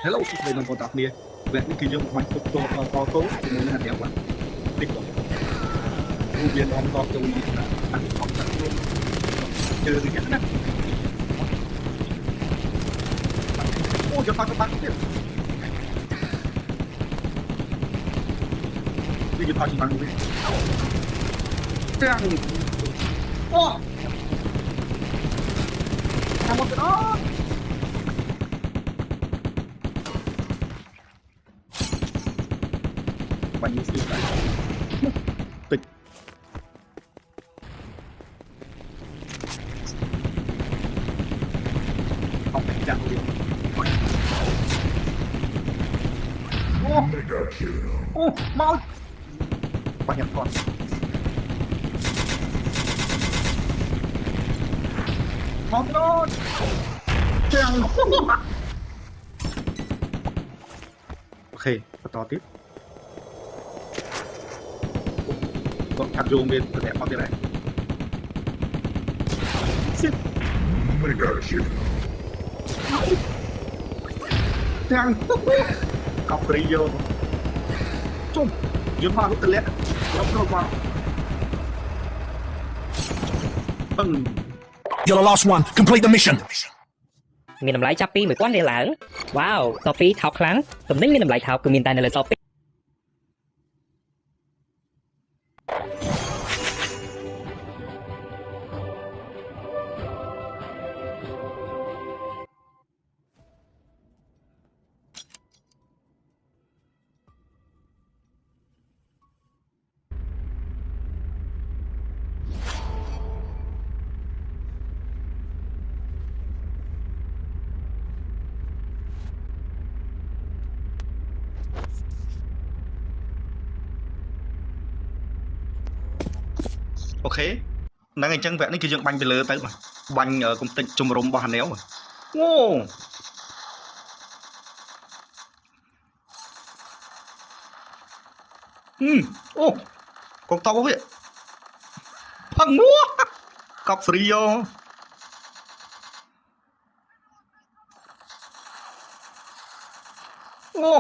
Hello សួស្តីបងប្អូនទាំងគ្នាវគ្គនេះគឺយើងបាញ់ទុកតតជាមួយនឹងអាទាំងបាទតិចបងរូបវានាំតចូលនេះណាអត់អត់ទៅជើងនេះណាអូយកមកបាត់ទៀតវាយកមកបាត់ទៀតទាំងអូតាមមកទៅបាញ់នេះស៊ីតែតិចអត់ចាក់ទៀតអូមកបាញ់អត់មកដល់ទាំងអូខេបន្តទៀតគាត់ឆាត់យោងមានប្រទេសអត់ទេដែរសិតទាំងកប់ព្រីយោជុំយន្តមកទៅលាក់ដល់គ្រប់មកYou're the last one. Complete the mission. មានតម្លៃចាប់ពី 1000 រៀលឡើងវ៉ាវតពីថោកខ្លាំងទំនិញមានតម្លៃថោកគឺមានតែនៅលើតពីអូខេហ្នឹងអញ្ចឹងវគ្គនេះគឺយើងបាញ់ទៅលើទៅបាញ់កុំតិចជំរុំរបស់អាណែវអូអូកងតបវាផឹងមួកប់ស្រីយោអូ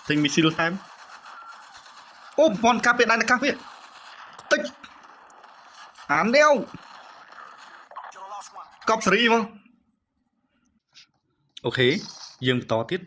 ទិញមីស៊ីលតាមអូប្រព័ន្ធកាប់ពេលដៃកាប់វាតិចអាននេះកប់សេរីមកអូខេយើងបន្តទៀត